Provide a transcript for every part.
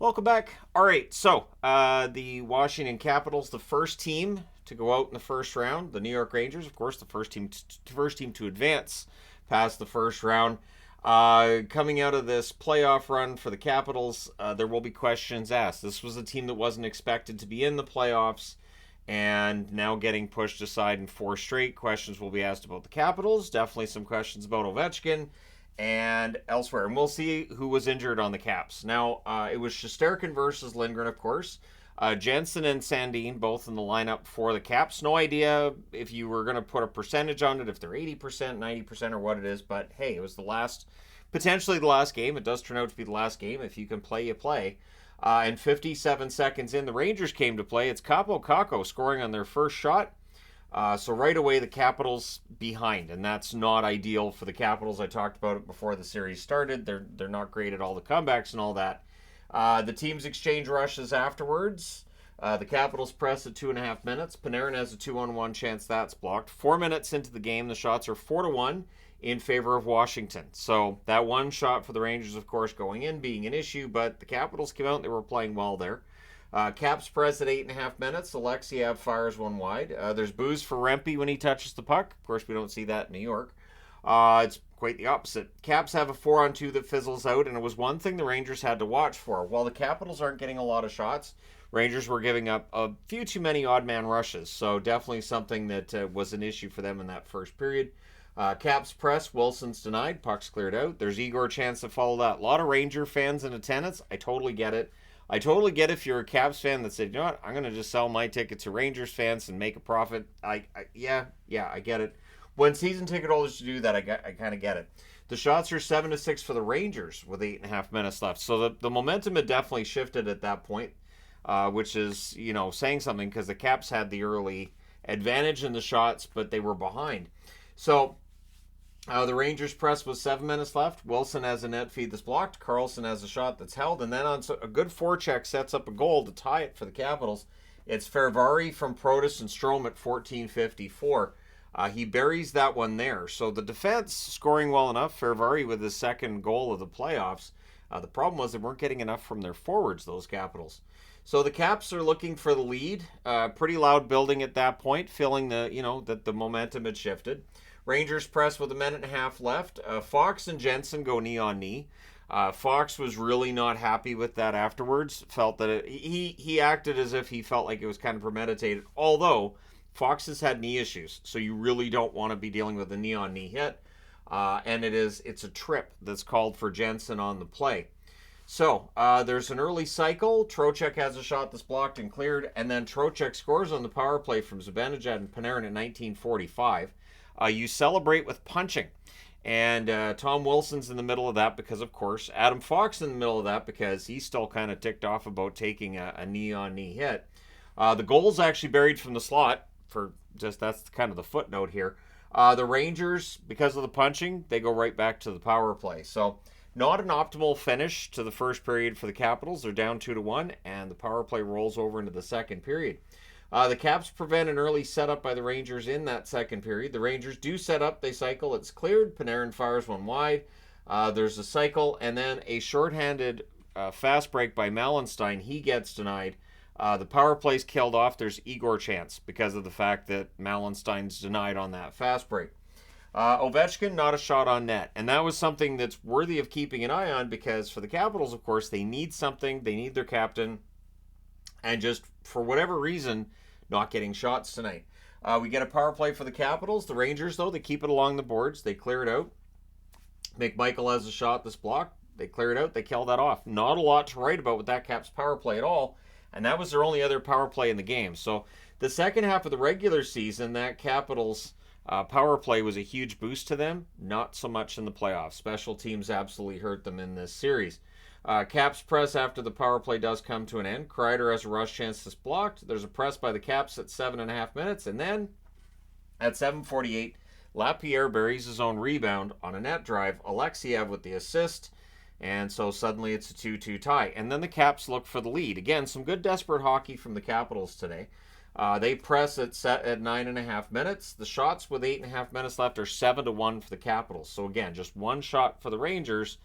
Welcome back. All right, so the Washington Capitals, the first team to go out in the first round. The New York Rangers, of course, the first team to advance past the first round. Coming out of this playoff run for the Capitals, there will be questions asked. This was a team that wasn't expected to be in the playoffs, and now getting pushed aside in four straight. Questions will be asked about the Capitals. Definitely some questions about Ovechkin and elsewhere. And we'll see who was injured on the Caps. Now, it was Shesterkin versus Lindgren, of course. Jensen and Sandin both in the lineup for the Caps. No idea if you were going to put a percentage on it, if they're 80%, 90%, or what it is. But hey, it was potentially the last game. It does turn out to be the last game. If you can play, you play. And 57 seconds in, the Rangers came to play. It's Capo Caco scoring on their first shot. So right away, the Capitals behind, and that's not ideal for the Capitals. I talked about it before the series started. They're not great at all the comebacks and all that. The teams exchange rushes afterwards. The Capitals press at 2.5 minutes. Panarin has a 2-on-1 chance that's blocked. 4 minutes into the game, the shots are 4-1 in favor of Washington. So that one shot for the Rangers, of course, going in being an issue, but the Capitals came out and they were playing well there. Caps press at 8.5 minutes. Alexiev fires one wide. There's booze for Rempe when he touches the puck. Of course, we don't see that in New York. It's quite the opposite. Caps have a 4-on-2 that fizzles out, and it was one thing the Rangers had to watch for. While the Capitals aren't getting a lot of shots, Rangers were giving up a few too many odd man rushes. So definitely something that was an issue for them in that first period. Caps press. Wilson's denied. Puck's cleared out. There's Igor chance to follow that. A lot of Ranger fans in attendance. I totally get it. I totally get if you're a Caps fan that said, you know what, I'm going to just sell my ticket to Rangers fans and make a profit. Yeah, I get it. When season ticket holders do that, I kind of get it. The shots are 7-6 for the Rangers with 8.5 minutes left. So the momentum had definitely shifted at that point, which is, saying something because the Caps had the early advantage in the shots, but they were behind. So the Rangers press with 7 minutes left. Wilson has a net feed that's blocked. Carlson has a shot that's held. And then on a good forecheck sets up a goal to tie it for the Capitals. It's Fervari from Protas and Strome at 14:54. He buries that one there. So the defense scoring well enough. Fervari with his second goal of the playoffs. The problem was they weren't getting enough from their forwards, those Capitals. So the Caps are looking for the lead. Pretty loud building at that point, feeling that the momentum had shifted. Rangers press with 1.5 minutes left. Fox and Jensen go knee on knee. Fox was really not happy with that afterwards. Felt that he acted as if he felt like it was kind of premeditated. Although Fox has had knee issues, so you really don't want to be dealing with a knee on knee hit. And it's a trip that's called for Jensen on the play. So there's an early cycle. Trocheck has a shot that's blocked and cleared, and then Trocheck scores on the power play from Zibanejad and Panarin at 19:45. You celebrate with punching. And Tom Wilson's in the middle of that because, of course, Adam Fox in the middle of that because he's still kind of ticked off about taking a knee-on-knee hit. The goal's actually buried from the slot. That's kind of the footnote here. The Rangers, because of the punching, they go right back to the power play. So not an optimal finish to the first period for the Capitals. They're down 2-1, and the power play rolls over into the second period. The Caps prevent an early setup by the Rangers in that second period. The Rangers do set up. They cycle. It's cleared. Panarin fires one wide. There's a cycle, and then a shorthanded fast break by Malenstein. He gets denied. The power play's killed off. There's Igor chance because of the fact that Malenstein's denied on that fast break. Ovechkin, not a shot on net. And that was something that's worthy of keeping an eye on because for the Capitals, of course, they need something. They need their captain. And just for whatever reason, not getting shots tonight. We get a power play for the Capitals. The Rangers, though, they keep it along the boards. They clear it out. McMichael has a shot that's blocked. They clear it out. They kill that off. Not a lot to write about with that Caps power play at all. And that was their only other power play in the game. So the second half of the regular season, that Capitals power play was a huge boost to them. Not so much in the playoffs. Special teams absolutely hurt them in this series. Caps press after the power play does come to an end. Kreider has a rush chance that's blocked. There's a press by the Caps at 7.5 minutes. And then at 7:48, Lapierre buries his own rebound on a net drive. Alexiev with the assist. And so suddenly it's a 2-2 tie. And then the Caps look for the lead. Again, some good desperate hockey from the Capitals today. They press at 9.5 minutes. The shots with 8.5 minutes left are 7-1 for the Capitals. So again, just one shot for the Rangers.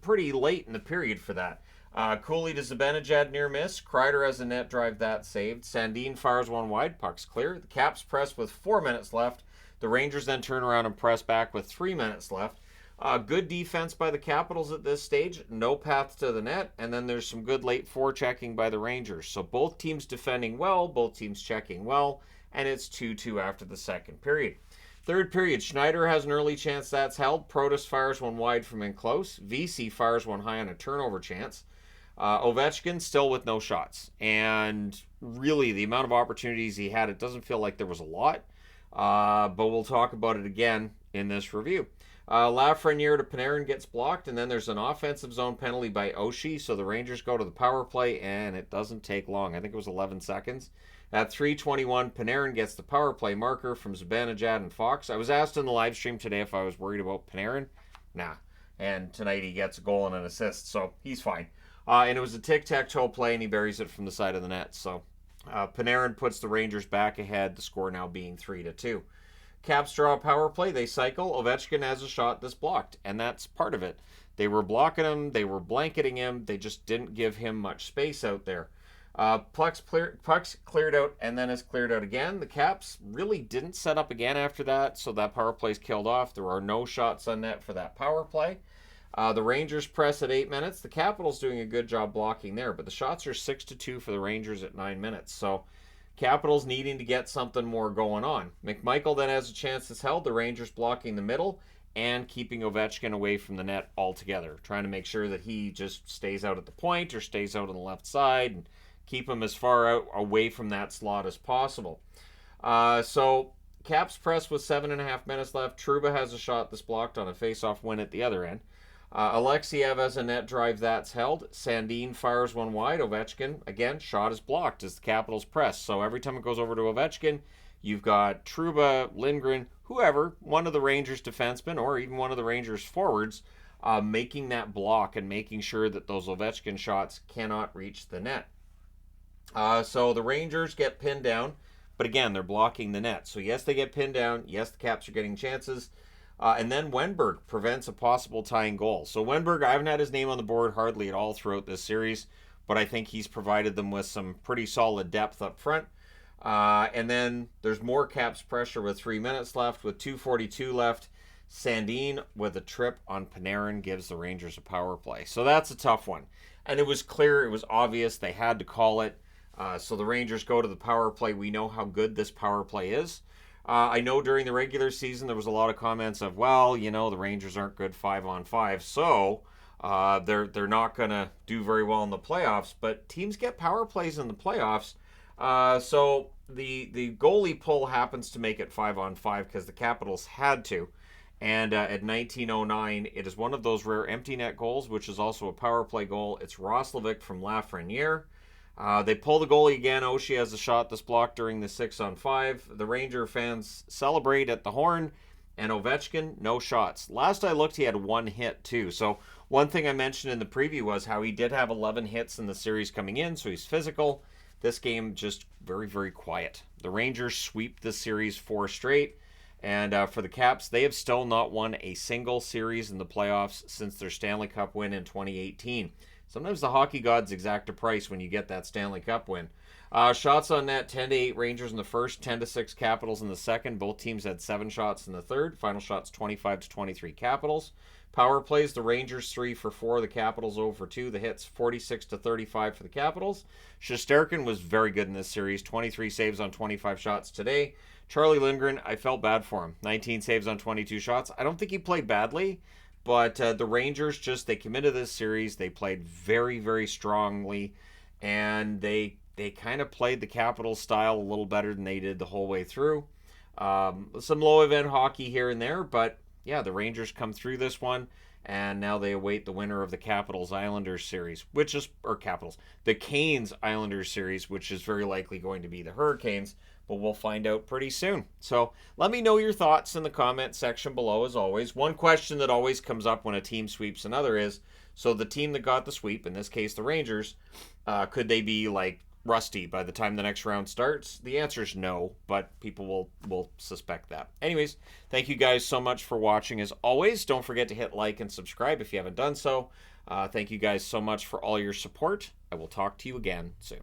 Pretty late in the period for that. Cooley to Zibanejad near miss. Kreider has a net drive that saved. Sandin fires one wide. Puck's clear. The Caps press with 4 minutes left. The Rangers then turn around and press back with 3 minutes left. Good defense by the Capitals at this stage. No path to the net. And then there's some good late forechecking by the Rangers. So both teams defending well, both teams checking well. And it's 2-2 after the second period. Third period, Schneider has an early chance that's held. Protas fires one wide from in close. VC fires one high on a turnover chance. Ovechkin still with no shots. And really, the amount of opportunities he had, it doesn't feel like there was a lot. But we'll talk about it again in this review. Lafreniere to Panarin gets blocked, and then there's an offensive zone penalty by Oshie, so the Rangers go to the power play, and it doesn't take long. I think it was 11 seconds. At 3:21, Panarin gets the power play marker from Zibanejad and Fox. I was asked in the live stream today if I was worried about Panarin. Nah. And tonight he gets a goal and an assist, so he's fine. And it was a tic-tac-toe play, and he buries it from the side of the net. So Panarin puts the Rangers back ahead, the score now being 3-2. Caps draw a power play. They cycle. Ovechkin has a shot that's blocked, and that's part of it. They were blocking him. They were blanketing him. They just didn't give him much space out there. Puck's cleared out, and then is cleared out again. The Caps really didn't set up again after that, so that power play's killed off. There are no shots on net for that power play. The Rangers press at 8 minutes. The Capitals doing a good job blocking there, but the shots are 6-2 for the Rangers at 9 minutes. So Capitals needing to get something more going on. McMichael then has a chance that's held. The Rangers blocking the middle and keeping Ovechkin away from the net altogether, trying to make sure that he just stays out at the point or stays out on the left side and keep him as far out away from that slot as possible. So Caps press with 7.5 minutes left. Trouba has a shot that's blocked on a face-off win at the other end. Alexiev has a net drive that's held. Sandin fires one wide. Ovechkin, again, shot is blocked as the Capitals press. So every time it goes over to Ovechkin, you've got Trouba, Lindgren, whoever, one of the Rangers defensemen or even one of the Rangers forwards, making that block and making sure that those Ovechkin shots cannot reach the net. So the Rangers get pinned down, but again, they're blocking the net. So yes, they get pinned down. Yes, the Caps are getting chances. And then Wenberg prevents a possible tying goal. So Wenberg, I haven't had his name on the board hardly at all throughout this series, but I think he's provided them with some pretty solid depth up front. And then there's more Caps pressure with 3 minutes left. With 2:42 left, Sandin with a trip on Panarin gives the Rangers a power play. So that's a tough one. And it was clear, it was obvious, they had to call it. So the Rangers go to the power play. We know how good this power play is. I know during the regular season there was a lot of comments of, well, you know, the Rangers aren't good 5-on-5, so they're not going to do very well in the playoffs. But teams get power plays in the playoffs. So the goalie pull happens to make it 5-on-5 because the Capitals had to. And at 1909, it is one of those rare empty net goals, which is also a power play goal. It's Roslovic from Lafreniere. They pull the goalie again. Oshie has a shot that's blocked during the 6-on-5. The Ranger fans celebrate at the horn. And Ovechkin, no shots. Last I looked, he had one hit too. So one thing I mentioned in the preview was how he did have 11 hits in the series coming in, so he's physical. This game just very, very quiet. The Rangers sweep this series 4 straight. And for the Caps, they have still not won a single series in the playoffs since their Stanley Cup win in 2018. Sometimes the hockey gods exact a price when you get that Stanley Cup win. Shots on net, 10-8 Rangers in the first, 10-6 Capitals in the second. Both teams had 7 shots in the third. Final shots, 25-23 Capitals. Power plays, the Rangers 3 for 4, the Capitals 0 for 2. The hits, 46-35 for the Capitals. Shesterkin was very good in this series, 23 saves on 25 shots today. Charlie Lindgren, I felt bad for him. 19 saves on 22 shots. I don't think he played badly. But the Rangers they committed this series. They played very, very strongly. And they kind of played the Capitals style a little better than they did the whole way through. Some low event hockey here and there. But yeah, the Rangers come through this one. And now they await the winner of the Capitals-Islanders series. The Canes-Islanders series, which is very likely going to be the Hurricanes. But we'll find out pretty soon. So let me know your thoughts in the comment section below, as always. One question that always comes up when a team sweeps another is, so the team that got the sweep, in this case the Rangers, could they be like rusty by the time the next round starts? The answer is no, but people will suspect that. Anyways, thank you guys so much for watching. As always, don't forget to hit like and subscribe if you haven't done so. Thank you guys so much for all your support. I will talk to you again soon.